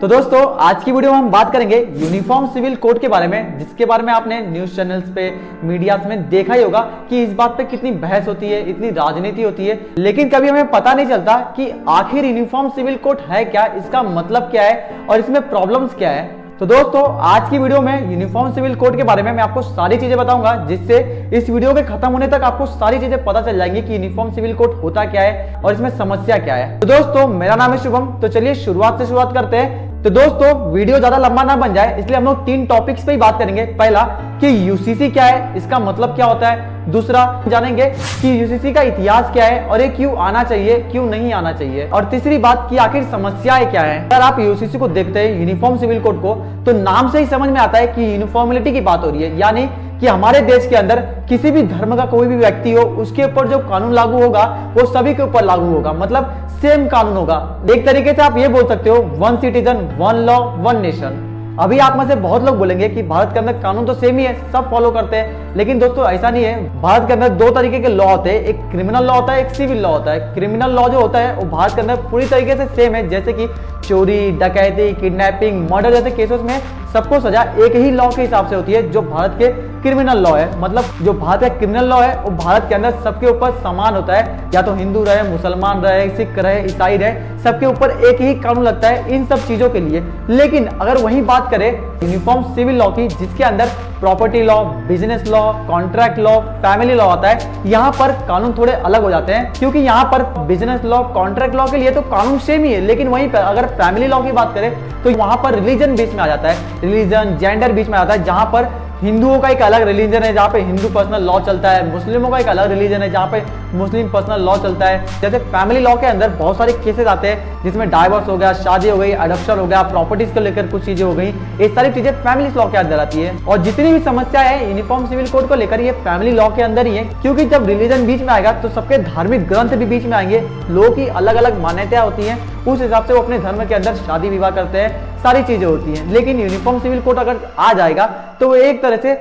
तो दोस्तों आज की वीडियो में हम बात करेंगे यूनिफॉर्म सिविल कोड के बारे में, जिसके बारे में आपने न्यूज चैनल्स पे, मीडियास में देखा ही होगा कि इस बात पे कितनी बहस होती है, इतनी राजनीति होती है, लेकिन कभी हमें पता नहीं चलता कि आखिर यूनिफॉर्म सिविल कोड है क्या, इसका मतलब क्या है और इसमें प्रॉब्लम्स क्या है। तो दोस्तों आज की वीडियो में यूनिफॉर्म सिविल कोड के बारे में मैं आपको सारी चीजें बताऊंगा, जिससे इस वीडियो के खत्म होने तक आपको सारी चीजें पता चल जाएंगी कि यूनिफॉर्म सिविल कोड होता क्या है और इसमें समस्या क्या है। तो दोस्तों मेरा नाम है शुभम, तो चलिए शुरुआत करते हैं। तो दोस्तों वीडियो ज्यादा लंबा ना बन जाए, इसलिए हम लोग 3 टॉपिक्स पे ही बात करेंगे। पहला कि यूसीसी क्या है, इसका मतलब क्या होता है। दूसरा जानेंगे कि यूसीसी का इतिहास क्या है और ये क्यों आना चाहिए, क्यों नहीं आना चाहिए। और तीसरी बात कि आखिर समस्याएं क्या है। अगर आप यूसीसी को देखते हैं, यूनिफॉर्म सिविल कोड को, तो नाम से ही समझ में आता है कि यूनिफॉर्मिलिटी की बात हो रही है, यानी कि हमारे देश के अंदर किसी भी धर्म का कोई भी व्यक्ति हो, उसके ऊपर जो कानून लागू होगा वो सभी के ऊपर लागू होगा, मतलब सेम कानून होगा। एक तरीके से आप ये बोल सकते हो, one citizen one law one nation. अभी आप में से बहुत लोग बोलेंगे कि भारत के अंदर कानून तो सेम ही है, सब फॉलो करते हैं, लेकिन दोस्तों ऐसा नहीं है। भारत के अंदर 2 तरीके के लॉ होते हैं, एक क्रिमिनल लॉ होता है, एक सिविल लॉ होता है। क्रिमिनल लॉ जो होता है वो भारत के अंदर पूरी तरीके से सेम है, जैसे कि चोरी, डकैती, किडनैपिंग, मर्डर जैसे केसेस में सबको सजा एक ही लॉ के हिसाब से होती है, जो भारत के क्रिमिनल लॉ है। मतलब जो भारत का क्रिमिनल लॉ है वो भारत के अंदर सबके ऊपर समान होता है, या तो हिंदू रहे, मुसलमान रहे, सिख रहे, ईसाई रहे, सबके ऊपर एक ही कानून लगता है इन सब चीजों के लिए। लेकिन अगर वही बात करें यूनिफॉर्म सिविल लॉ की, जिसके अंदर property law, business law, contract law, family law आता है, यहाँ पर कानून थोड़े अलग हो जाते हैं, क्योंकि यहाँ पर बिजनेस लॉ, कॉन्ट्रैक्ट लॉ के लिए तो कानून सेम ही है, लेकिन वहीं पर अगर फैमिली लॉ की बात करें तो वहां पर रिलीजन बीच में आ जाता है, रिलीजन जेंडर बीच में आता है, जहां पर हिंदुओं का एक अलग रिलीजन है जहाँ पे हिंदू पर्सनल लॉ चलता है, मुस्लिमों का एक अलग रिलीजन है जहाँ पे मुस्लिम पर्सनल लॉ चलता है। जैसे फैमिली लॉ के अंदर बहुत सारे केसेस आते हैं, जिसमें डाइवोर्स हो गया, शादी हो गई, अडॉप्शन हो गया, प्रॉपर्टीज को लेकर कुछ चीजें हो गई, ये सारी चीजें फैमिली लॉ के अंदर आती है। और जितनी भी समस्या है यूनिफॉर्म सिविल कोड को लेकर, ये फैमिली लॉ के अंदर ही है, क्योंकि जब रिलीजन बीच में आएगा तो सबके धार्मिक ग्रंथ भी बीच में आएंगे, लोगों की अलग अलग मान्यताएं होती हैं, उस हिसाब से वो अपने धर्म के अंदर शादी विवाह करते हैं, सारी चीजें होती हैं। लेकिन यूनिफॉर्म सिविल कोड अगर आ जाएगा तो वो एक तरह से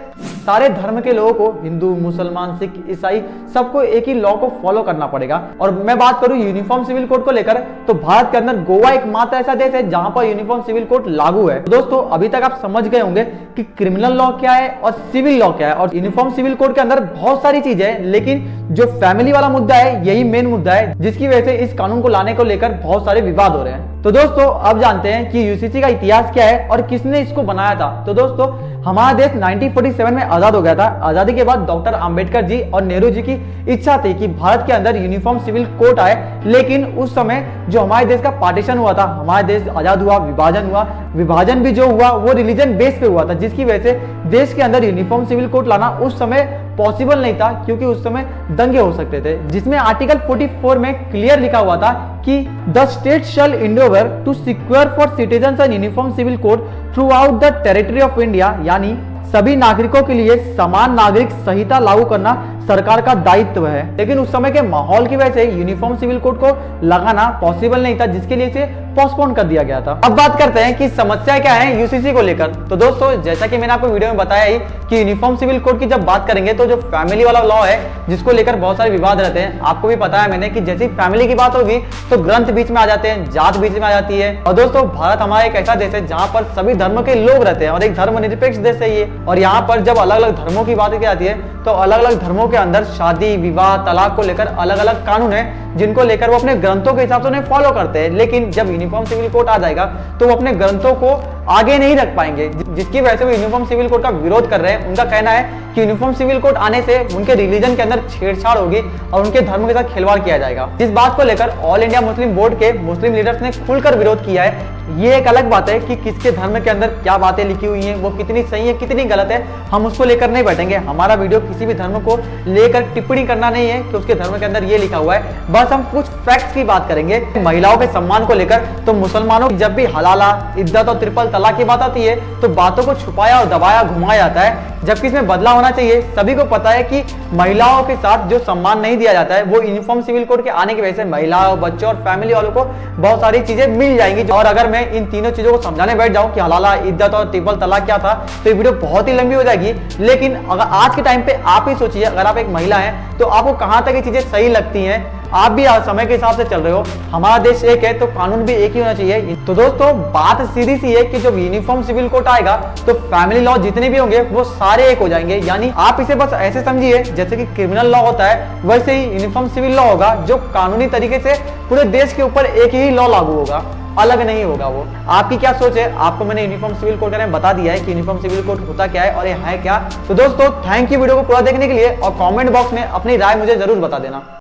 सारे धर्म के लोगों को, हिंदू, मुसलमान, सिख, ईसाई, सबको एक ही लॉ को फॉलो करना पड़ेगा। और मैं बात करूं यूनिफॉर्म सिविल कोड को लेकर, तो भारत के अंदर गोवा एकमात्र ऐसा देश है जहां पर यूनिफॉर्म सिविल कोड लागू है। तो दोस्तों अभी तक आप समझ गए होंगे कि क्रिमिनल लॉ क्या है और सिविल लॉ क्या है। और यूनिफॉर्म सिविल कोड के अंदर बहुत सारी चीजें हैं, लेकिन जो फैमिली वाला मुद्दा है यही मेन मुद्दा है, जिसकी वजह से इस कानून को लाने को लेकर बहुत सारे विवाद हो रहे हैं। तो दोस्तों अब जानते हैं कि यूसीसी का इतिहास क्या है और किसने इसको बनाया था। तो दोस्तों हमारा देश 1947 में आजाद हो गया था। आजादी के बाद डॉक्टर अंबेडकर जी और नेहरू जी की इच्छा थी कि भारत के अंदर यूनिफॉर्म सिविल कोड आए, लेकिन उस समय जो हमारे देश का पार्टीशन हुआ था, हमारा देश आजाद हुआ, विभाजन भी जो हुआ वो रिलीजन बेस पे हुआ था, जिसकी वजह से देश के अंदर यूनिफॉर्म सिविल कोड लाना उस समय पॉसिबल नहीं था, क्योंकि उस समय दंगे हो सकते थे, जिसमें आर्टिकल 44 में क्लियर लिखा हुआ था कि the state shall endeavour to secure for citizens an uniform civil code throughout the territory of India, यानी सभी नागरिकों के लिए समान नागरिक संहिता लागू करना सरकार का दायित्व है। लेकिन उस समय के माहौल की वजह से यूनिफॉर्म सिविल कोड को लगाना पॉसिबल नहीं था, जिसके लिए इसे पोस्टपोन कर दिया गया था। अब बात करते हैं कि समस्या क्या है यूसीसी को लेकर। तो दोस्तों जैसा कि मैंने आपको वीडियो में बताया ही कि यूनिफॉर्म सिविल कोड की जब बात करेंगे तो जो फैमिली वाला लॉ है, जिसको लेकर बहुत सारे विवाद रहते हैं, आपको भी पता है मैंने कि जैसी फैमिली की बात होगी तो ग्रंथ बीच में आ जाते हैं, जात बीच में आ जाती है। और दोस्तों भारत हमारा एक ऐसा देश है जहां पर सभी धर्म के लोग रहते हैं और एक धर्मनिरपेक्ष देश है ये। और यहाँ पर जब अलग अलग धर्मों की बात की जाती है तो अलग अलग धर्मों के अंदर शादी, विवाह, तलाक को लेकर अलग अलग कानून है, जिनको लेकर वो अपने ग्रंथों के हिसाब से उन्हें फॉलो करते हैं। लेकिन जब यूनिफॉर्म सिविल कोड आ जाएगा तो वो अपने ग्रंथों को आगे नहीं रख पाएंगे, जिसकी वजह से वो यूनिफॉर्म सिविल कोड का विरोध कर रहे हैं। उनका कहना है कि यूनिफॉर्म सिविल कोड आने से उनके रिलीजन के अंदर छेड़छाड़ होगी और उनके धर्म के साथ खिलवाड़ किया जाएगा। इस बात को लेकर ऑल इंडिया मुस्लिम बोर्ड के मुस्लिम लीडर्स ने खुलकर विरोध किया है। ये एक अलग बात है कि किसके धर्म के अंदर क्या बातें लिखी हुई हैं, वो कितनी सही है, कितनी गलत है, हम उसको लेकर नहीं बैठेंगे। हमारा वीडियो किसी भी धर्म को लेकर टिप्पणी करना नहीं है कि उसके धर्म के अंदर ये लिखा हुआ है, बस हम कुछ फैक्ट्स की बात करेंगे। महिलाओं के सम्मान को लेकर तो मुसलमानों जब भी हलाला, इद्दत और ट्रिपल तलाक की बात आती है तो बातों को छुपाया और दबाया, घुमाया जाता है, जबकि इसमें बदलाव होना चाहिए। सभी को पता है कि महिलाओं के साथ जो सम्मान नहीं दिया जाता है, वो यूनिफॉर्म सिविल कोड के आने की वजह से महिलाओं, बच्चों और फैमिली वालों को बहुत सारी चीजें मिल जाएंगी। और अगर मैं इन तीनों चीजों को समझाने बैठ जाऊं कि हलाला, इद्दत और ट्रिपल तलाक क्या था, तो ये वीडियो बहुत ही लंबी हो जाएगी। लेकिन अगर आज के टाइम पे आप ही सोचिए, अगर आप एक महिला हैं तो आपको कहां तक ये चीजें सही लगती हैं आप भी समय के हिसाब से चल रहे हो। हमारा देश एक है तो कानून भी एक ही होना चाहिए। तो दोस्तों बात सीधी सी है कि जब यूनिफॉर्म सिविल कोड आएगा तो फैमिली लॉ जितने भी होंगे वो सारे एक हो जाएंगे। यानी आप इसे बस ऐसे समझिए जैसे कि क्रिमिनल लॉ होता है वैसे ही यूनिफॉर्म सिविल लॉ होगा, जो कानूनी तरीके से पूरे देश के ऊपर एक ही लॉ लागू होगा, अलग नहीं होगा वो। आपकी क्या सोच है? आपको मैंने यूनिफॉर्म सिविल कोड के बारे में बता दिया है कि यूनिफॉर्म सिविल कोड होता क्या है और ये है क्या। तो दोस्तों थैंक यू वीडियो को पूरा देखने के लिए, और कमेंट बॉक्स में अपनी राय मुझे जरूर बता देना।